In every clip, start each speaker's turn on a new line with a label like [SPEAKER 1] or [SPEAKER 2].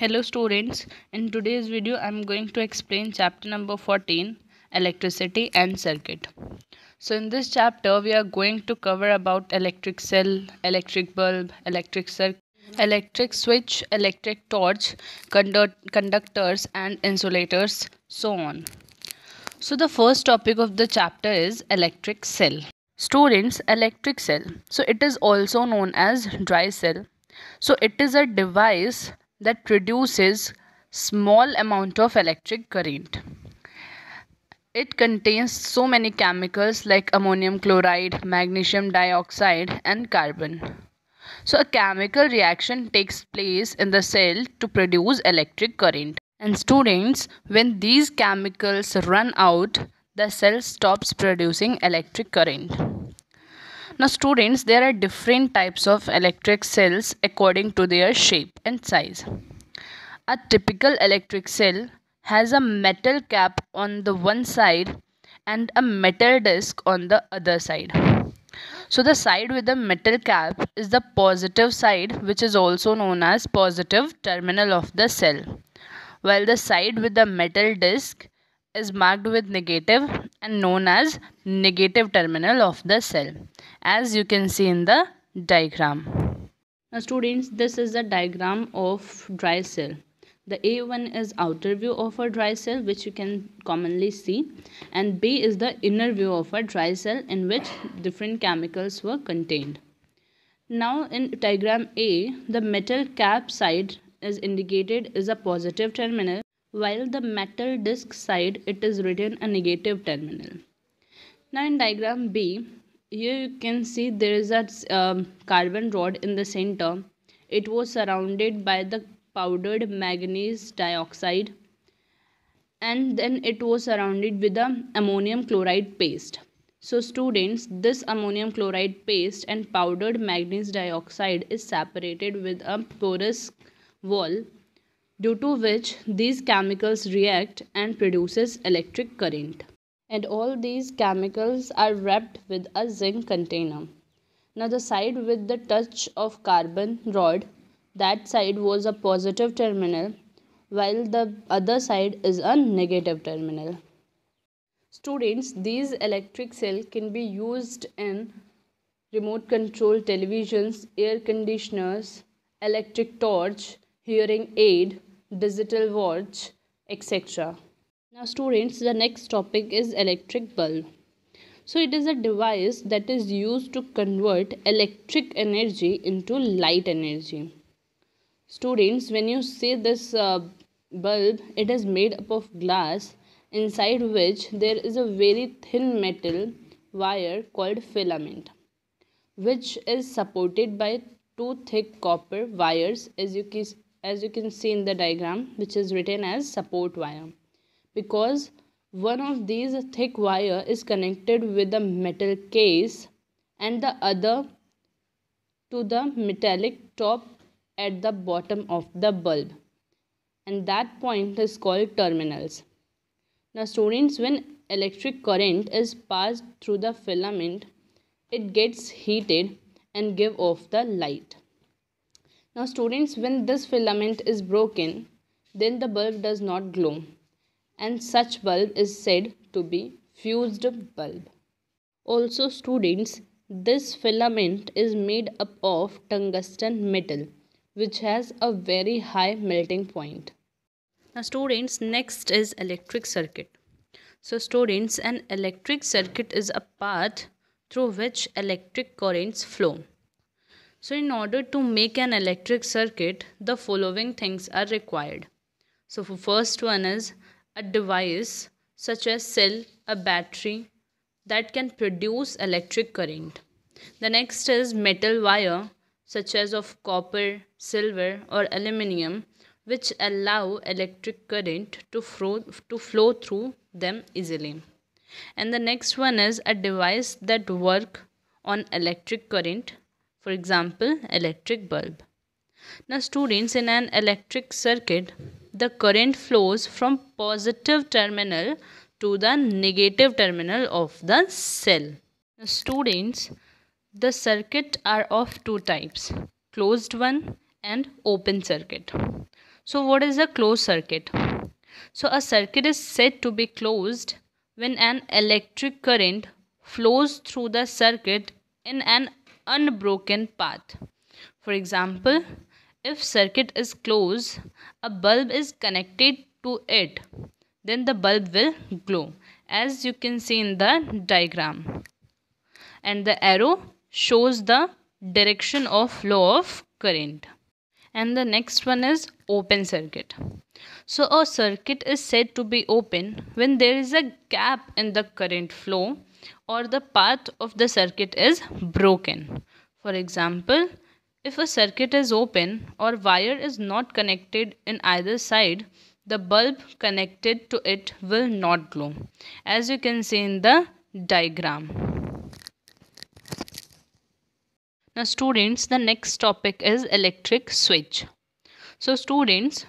[SPEAKER 1] Hello students, in today's video I am going to explain chapter number 14, electricity and circuit. So in this chapter we are going to cover about electric cell, electric bulb, electric circuit, electric switch, electric torch, conductors and insulators, so on. So the first topic of the chapter is electric cell. Students, electric cell. So it is also known as dry cell. So it is a device that produces small amount of electric current. It contains so many chemicals like ammonium chloride, magnesium dioxide and carbon. So a chemical reaction takes place in the cell to produce electric current. And students, when these chemicals run out, the cell stops producing electric current. Now students, there are different types of electric cells according to their shape and size. A typical electric cell has a metal cap on the one side and a metal disc on the other side. So the side with the metal cap is the positive side, which is also known as positive terminal of the cell, while the side with the metal disc is marked with negative and known as negative terminal of the cell, as you can see in the diagram. Now students, this is the diagram of dry cell. The A1 is outer view of a dry cell, which you can commonly see, and B is the inner view of a dry cell in which different chemicals were contained. Now in diagram A, the metal cap side is indicated as a positive terminal, while the metal disc side it is written a negative terminal. Now in diagram B, here you can see there is a carbon rod in the center. It was surrounded by the powdered manganese dioxide, and then it was surrounded with the ammonium chloride paste. So students, this ammonium chloride paste and powdered manganese dioxide is separated with a porous wall, due to which these chemicals react and produces electric current. And all these chemicals are wrapped with a zinc container. Now the side with the touch of carbon rod, that side was a positive terminal, while the other side is a negative terminal. Students, these electric cell can be used in remote control televisions, air conditioners, electric torch, hearing aid, digital watch, etc. Now students, the next topic is electric bulb. So it is a device that is used to convert electric energy into light energy. Students, when you see this bulb, it is made up of glass, inside which there is a very thin metal wire called filament, which is supported by two thick copper wires, as you can see in the diagram, which is written as support wire, because one of these thick wire is connected with the metal case and the other to the metallic top at the bottom of the bulb, and that point is called terminals. Now students, when electric current is passed through the filament, it gets heated and give off the light. Now students, when this filament is broken, then the bulb does not glow, and such bulb is said to be fused bulb. Also students, this filament is made up of tungsten metal, which has a very high melting point. Now students, next is electric circuit. So students, an electric circuit is a path through which electric currents flow. So in order to make an electric circuit, the following things are required. So for first one is a device such as cell, a battery that can produce electric current. The next is metal wire such as of copper, silver or aluminium, which allow electric current to flow through them easily. And the next one is a device that work on electric current, for example electric bulb. Now students, in an electric circuit, the current flows from positive terminal to the negative terminal of the cell. Now students, the circuit are of two types, closed one and open circuit. So what is a closed circuit? So a circuit is said to be closed when an electric current flows through the circuit in an unbroken path. For example, if circuit is closed, a bulb is connected to it, then the bulb will glow, as you can see in the diagram. And the arrow shows the direction of flow of current. And the next one is open circuit. So a circuit is said to be open when there is a gap in the current flow or the path of the circuit is broken. For example, if a circuit is open or wire is not connected in either side, the bulb connected to it will not glow, as you can see in the diagram. Now students, the next topic is electric switch. So students,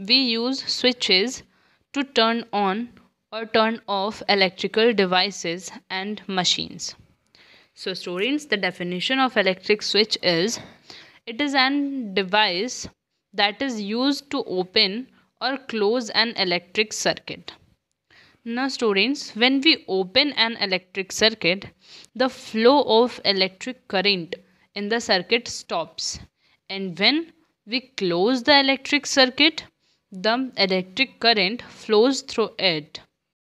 [SPEAKER 1] we use switches to turn on or turn off electrical devices and machines. So students, the definition of electric switch is, it is an device that is used to open or close an electric circuit. Now students, when we open an electric circuit, the flow of electric current in the circuit stops, and when we close the electric circuit, the electric current flows through it.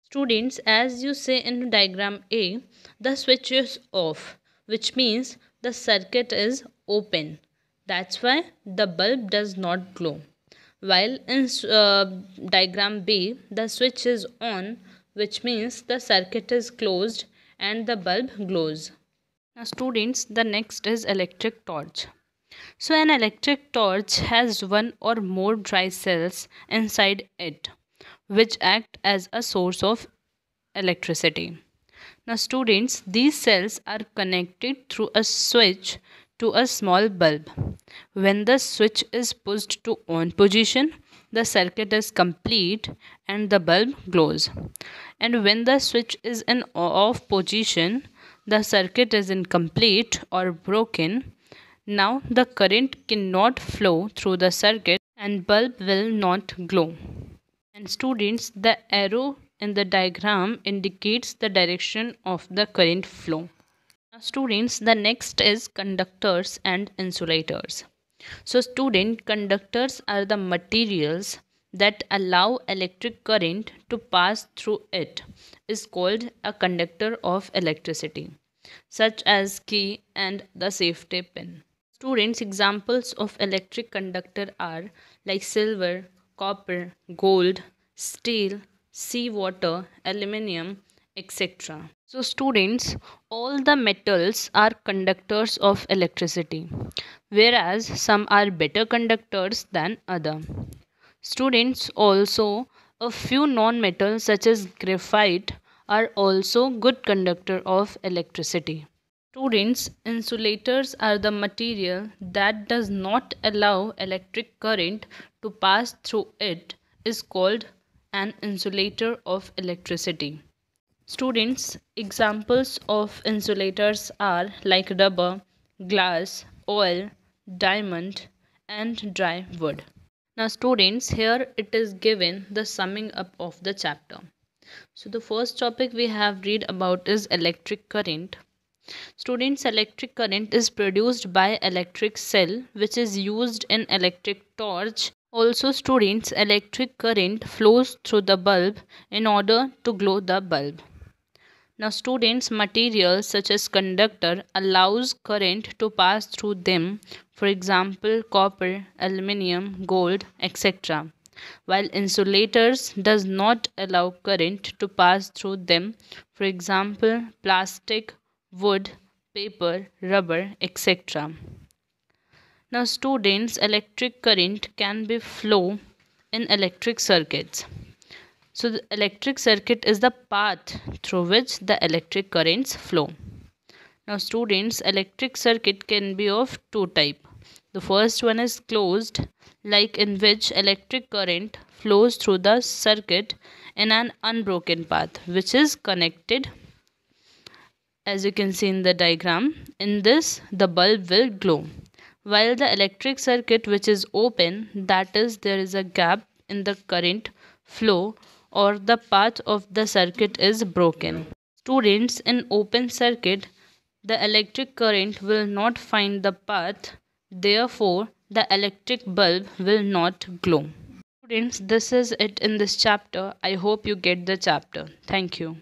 [SPEAKER 1] Students, as you say in diagram A, the switch is off, which means the circuit is open. That's why the bulb does not glow. While in diagram B, the switch is on, which means the circuit is closed and the bulb glows. Now students, the next is electric torch. So an electric torch has one or more dry cells inside it, which act as a source of electricity. Now students, these cells are connected through a switch to a small bulb. When the switch is pushed to on position, the circuit is complete and the bulb glows. And when the switch is in off position, the circuit is incomplete or broken. Now the current cannot flow through the circuit and bulb will not glow. And students, the arrow in the diagram indicates the direction of the current flow. Now students, the next is conductors and insulators. So student, conductors are the materials that allow electric current to pass through it, is called a conductor of electricity, such as key and the safety pin. Students, examples of electric conductor are like silver, copper, gold, steel, seawater, aluminium, etc. So students, all the metals are conductors of electricity, whereas some are better conductors than other. Students, also a few non-metals such as graphite are also good conductor of electricity. Students, insulators are the material that does not allow electric current to pass through it, is called an insulator of electricity. Students, examples of insulators are like rubber, glass, oil, diamond, and dry wood. Now students, here it is given the summing up of the chapter. So the first topic we have read about is electric current. Students, electric current is produced by electric cell, which is used in electric torch. Also students, electric current flows through the bulb in order to glow the bulb. Now students, materials such as conductor allows current to pass through them, for example copper, aluminium, gold, etc. While insulators does not allow current to pass through them, for example plastic, wood, paper, rubber, etc. Now students, electric current can be flow in electric circuits. So the electric circuit is the path through which the electric currents flow. Now students, electric circuit can be of two types. The first one is closed, like in which electric current flows through the circuit in an unbroken path, which is connected, as you can see in the diagram. In this, the bulb will glow. while the electric circuit which is open, that is, there is a gap in the current flow or the path of the circuit is broken. Students, in open circuit, the electric current will not find the path, therefore the electric bulb will not glow. Students, this is it in this chapter. I hope you get the chapter. Thank you.